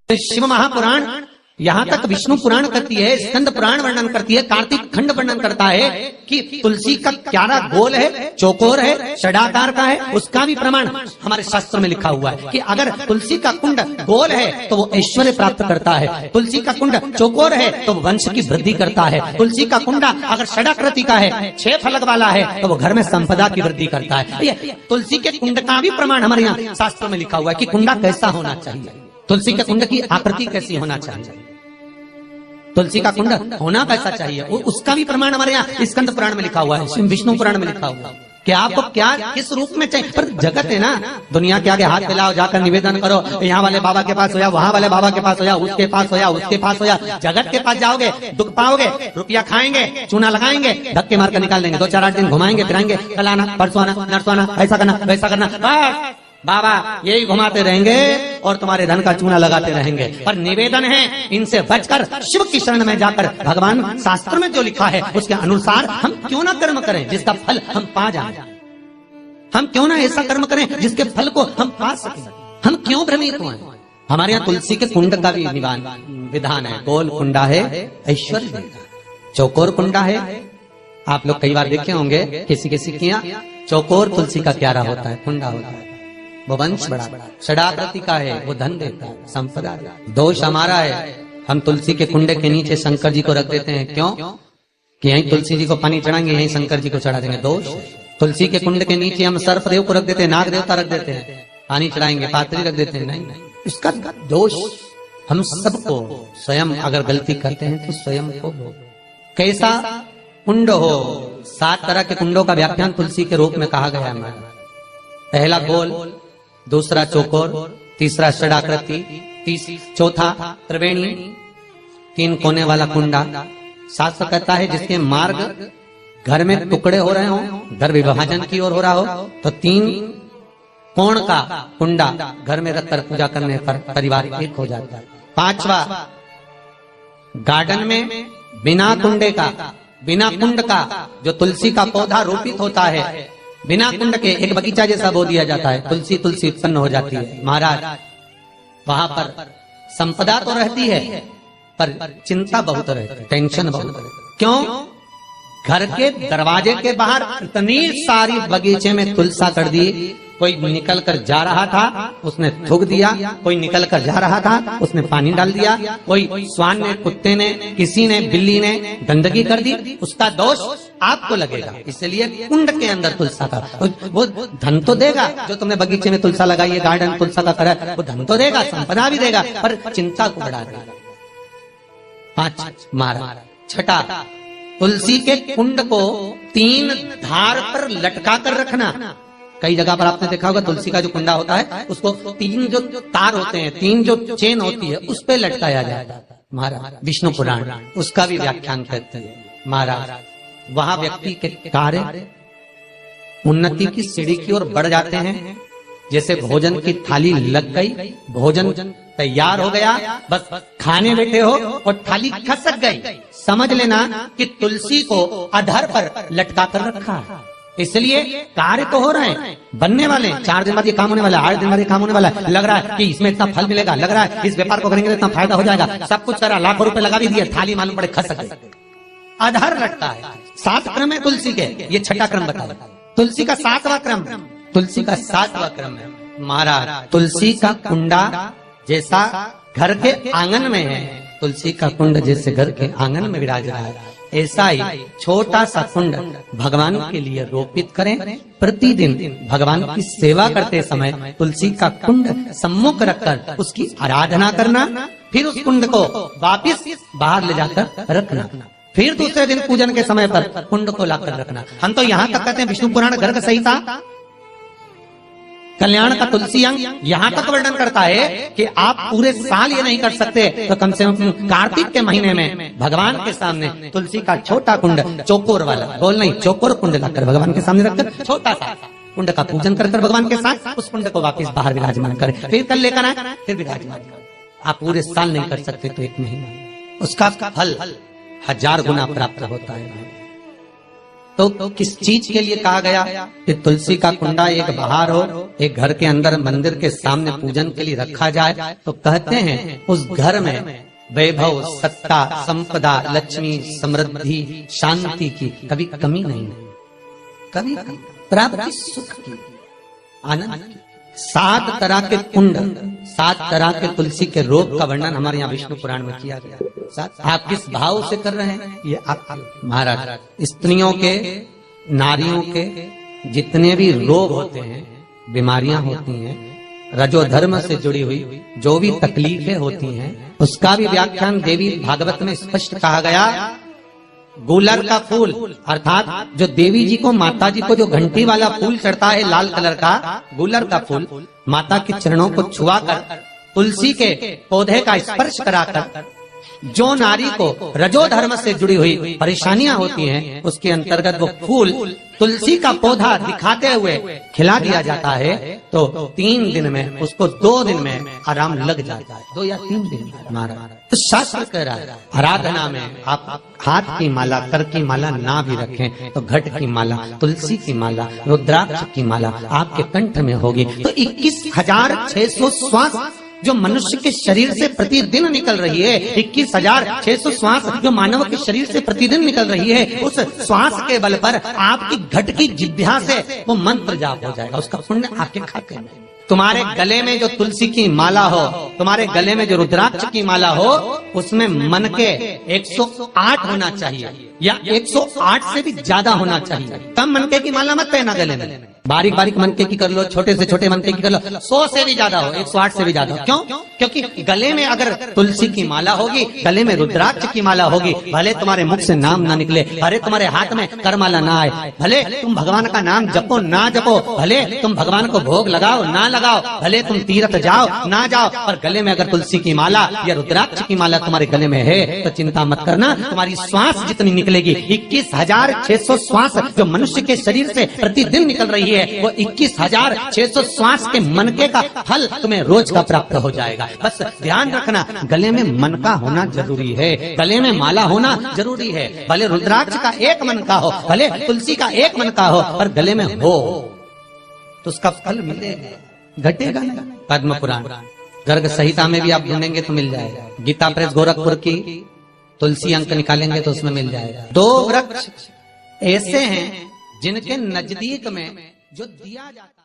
शिव महापुराण, यहाँ तक विष्णु पुराण करती है, स्कंद पुराण वर्णन करती है, कार्तिक खंड वर्णन करता है कि तुलसी का क्यारा गोल है, चौकोर है, षडाकार का है। उसका भी प्रमाण हमारे शास्त्र में लिखा हुआ है कि अगर तुलसी का कुंड गोल है तो वो ऐश्वर्य प्राप्त करता है, तुलसी का कुंड चौकोर है तो वंश की वृद्धि करता है, तुलसी का कुंडा अगर षडाकृति का है, 6 फलक वाला है तो वो घर में संपदा की वृद्धि करता है। ये तुलसी के कुंड का भी प्रमाण हमारे यहाँ शास्त्रों में लिखा हुआ है कि कुंडा कैसा होना चाहिए, तुलसी के कुंड की आकृति कैसी होना चाहिए, तुलसी का कुंड होना कैसा चाहिए, उसका भी प्रमाण हमारे यहाँ स्कंद पुराण में लिखा हुआ है, विष्णु पुराण में लिखा हुआ है कि आपको क्या किस रूप में चाहिए। पर जगत है ना, दुनिया के आगे हाथ फैलाओ, जाकर निवेदन करो, यहाँ वाले बाबा के पास हो या वहाँ वाले बाबा के पास हो या उसके पास हो या उसके पास हो या जगत के पास जाओगे दुख पाओगे, रुपया खाएंगे, चूना लगाएंगे, धक्के मारकर निकाल देंगे, 2-4-8 दिन घुमाएंगे फिराएंगे, कल आना परसों आना नरसों आना, ऐसा करना वैसा करना, बस बाबा यही घुमाते रहेंगे और तुम्हारे धन का चूना लगाते रहेंगे। पर निवेदन है इनसे बचकर शिव की शरण में जाकर भगवान शास्त्र में जो लिखा है उसके अनुसार हम क्यों ना कर्म करें जिसका फल हम पा जाएं, हम क्यों ना ऐसा कर्म करें जिसके फल को हम पा सकें, हम क्यों भ्रमित हुए। हमारे यहाँ तुलसी के कुंड का भी विधान है, गोल कुंडा है ऐश्वर्य देगा, चौकोर कुंडा है। आप लोग कई बार देखे होंगे किसी के यहाँ चौकोर तुलसी का क्यारा होता है, कुंडा होता है, वो वंश बड़ा, षडाकृति का है, वो धन देता है, संपदा। दोष हमारा है, हम तुलसी के कुंडे के नीचे शंकर जी को रख देते हैं, क्यों कि यहीं तुलसी जी को पानी चढ़ाएंगे, यहीं शंकर जी को चढ़ा देंगे। दोष तुलसी के कुंड के नीचे हम सर्पदेव को रख देते हैं, नाग देवता रख देते हैं, पानी चढ़ाएंगे, पात्री रख देते हैं, नहीं, इसका दोष हम सबको स्वयं अगर गलती करते हैं तो स्वयं को। कैसा कुंड हो, 7 तरह के कुंडों का व्याख्यान तुलसी के रूप में कहा गया है। पहला गोल, दूसरा चौकोर, तीसरा षडाकृति, चौथा त्रिवेणी, 3 कोने वाला कुंडा। शास्त्र कहता है जिसके मार्ग घर में टुकड़े हो रहे हो, घर विभाजन की ओर हो रहा हो, तो 3 कोण का कुंडा घर में रखकर पूजा करने पर परिवार एक हो जाता है। 5वां, गार्डन में बिना कुंडे का, बिना कुंड का जो तुलसी का पौधा रोपित होता है, बिना कुंड के एक बगीचा जैसा बो दिया जाता है, तुलसी तुलसी उत्पन्न हो जाती है। महाराज वहां पर संपदा तो रहती है पर चिंता बहुत रहती है, टेंशन बहुत रहती है। क्यों? घर के दरवाजे के बाहर इतनी सारी बगीचे में तुलसा कर दी, कोई निकल कर जा रहा था उसने थूक दिया, कोई निकल कर जा रहा था उसने पानी डाल दिया, कोई श्वान ने, कुत्ते ने, किसी ने, बिल्ली ने गंदगी कर दी, उसका दोष आपको लगेगा। इसलिए कुंड के अंदर तुलसा का वो धन तो देगा, जो तुमने बगीचे में तुलसा लगाई है, गार्डन तुलसा का करा, वो धन तो देगा, संपदा भी देगा, पर चिंता को बढ़ा देगा। 5 मारा। छठा, तुलसी के कुंड को 3 धार पर लटका कर रखना। कई जगह पर आपने देखा होगा तुलसी का जो कुंडा होता है उसको 3 जो तार होते हैं, 3 जो चेन होती है उस पे लटकाया जाता है। महाराज विष्णु पुराण उसका भी व्याख्यान करते हैं। महाराज वहां व्यक्ति के कार्य उन्नति की सीढ़ी की ओर बढ़ जाते हैं। जैसे भोजन की थाली लग गई, भोजन तैयार हो गया, बस खाने बैठे हो और थाली खसक गई, समझ लेना कि तुलसी को अधर पर लटका कर रखा। इसलिए कार्य तो हो रहे हैं, बनने वाले, 4 दिन बाद ये काम होने वाला है, 8 दिन बाद ये काम होने वाला है, लग रहा है कि इसमें इतना फल मिलेगा, लग रहा है इस व्यापार को करेंगे तो इतना फायदा हो जाएगा, सब कुछ करा, लाखों रुपए लगा भी दिए, थाली मालूम पड़े खसक गई, अधर लटका है। 7 क्रम है तुलसी के, ये 6ठा क्रम बताया। तुलसी का 7वां क्रम, तुलसी का 7वां क्रम है। महाराज तुलसी का कुंडा जैसा घर के आंगन में है, तुलसी का कुंड जैसे घर के आंगन में विराज रहा है, ऐसा ही छोटा सा कुंड भगवान के लिए रोपित करें। प्रतिदिन भगवान की सेवा करते समय तुलसी का कुंड सम्मुख रखकर उसकी आराधना करना, फिर उस कुंड को वापिस बाहर ले जाकर रखना, फिर दूसरे दिन पूजन के समय पर कुंड को लाकर रखना। हम तो यहाँ तक कहते हैं विष्णु पुराण गर्ग संहिता कल्याण का तुलसी अंग यहाँ तक वर्णन करता है कि आप पूरे साल ये नहीं कर सकते तो कम से कम कार्तिक के महीने में भगवान के सामने तुलसी का छोटा कुंड, चौकोर वाला, गोल नहीं, चौकोर कुंड लाकर भगवान के सामने रखकर छोटा सा कुंड का पूजन कर भगवान के साथ उस कुंड को वापस बाहर विराजमान करें, फिर कल लेकर आए, फिर विराजमान करें। आप पूरे साल नहीं कर सकते तो 1 महीना, उसका फल 1000 गुना प्राप्त होता है। तो किस चीज के लिए कहा गया कि तुलसी का कुंडा एक बाहर हो, एक घर के अंदर मंदिर के सामने पूजन के लिए रखा जाए? तो कहते हैं उस घर में वैभव, सत्ता, संपदा, लक्ष्मी, समृद्धि, शांति की कभी कमी नहीं है, कभी प्राप्ति, सुख की, आनंद की। 7 तरह के कुंड, 7 तरह के तुलसी के रोग का वर्णन हमारे यहाँ विष्णु पुराण में किया गया। आप किस भाव से कर रहे हैं ये आप महाराज। स्त्रियों के, नारियों के जितने भी रोग होते हैं, बीमारियां होती हैं, रजोधर्म से जुड़ी हुई जो भी तकलीफें होती हैं, उसका भी व्याख्यान देवी भागवत में स्पष्ट कहा गया। गुलर का फूल अर्थात जो देवी जी को, माता जी को जो घंटी वाला फूल चढ़ता है लाल कलर का, गुलर का फूल माता के चरणों को छुआकर, तुलसी के पौधे का स्पर्श कराकर जो नारी को रजोधर्म से जुड़ी हुई परेशानियां होती हैं, उसके अंतर्गत वो फूल तुलसी का पौधा दिखाते हुए खिला दिया जाता है। तो 3 दिन में उसको 2 दिन में आराम लग जाता है, 2 या 3 दिन महाराज। तो शास्त्र कह रहा है आराधना में आप हाथ की माला, कर की माला ना भी रखें तो घट की माला, तुलसी की माला, रुद्राक्ष की माला आपके कंठ में होगी। तो 21,600 श्वास जो मनुष्य के शरीर से प्रतिदिन निकल रही है, 21,600 श्वास जो मानव के शरीर से प्रतिदिन निकल रही है, उस श्वास के बल पर आपकी घट की जिह्वा से वो मंत्र जाप हो जाएगा, उसका पुण्य आपके खाते में। तुम्हारे गले में जो तुलसी की माला हो, तुम्हारे गले में जो रुद्राक्ष की माला हो, उसमें मन के 108 होना चाहिए या 108 से भी ज्यादा होना चाहिए। कम मनके की माला मत पहना गले में, बारीक बारीक मनके की कर लो, छोटे से छोटे मनके की कर लो, 100 से भी ज्यादा हो, 108 से भी ज्यादा हो। क्यों? क्योंकि गले में अगर तुलसी की माला होगी, गले में रुद्राक्ष की माला होगी, भले तुम्हारे मुख से नाम ना निकले, भले तुम्हारे हाथ में करमाला ना आए, भले तुम भगवान का नाम जपो ना जपो, भले तुम भगवान को भोग लगाओ ना लगाओ, भले तुम तीर्थ जाओ ना जाओ, और गले में अगर तुलसी की माला या रुद्राक्ष की माला तुम्हारे गले में है तो चिंता मत करना, तुम्हारी श्वास जितनी निकलेगी, 21,600 श्वास जो मनुष्य के शरीर से प्रतिदिन निकल रही है, वो 21,600 श्वास के मनके का फल तुम्हें रोज का प्राप्त हो जाएगा। बस ध्यान रखना, गले में मनका होना जरूरी है, गले में माला होना जरूरी है। भले रुद्राक्ष का 1 मनका हो, भले तुलसी का 1 मनका हो, पर गले में हो तो उसका फल मिलेगा, घटेगा नहीं। पद्म पुराण गर्ग संहिता में भी आप ढूंढेंगे तो मिल जाएगा। गीता प्रेस गोरखपुर की तुलसी अंक निकालेंगे तो उसमें मिल जाएगा। 2 वृक्ष ऐसे हैं जिनके नजदीक में जो दिया जाता है।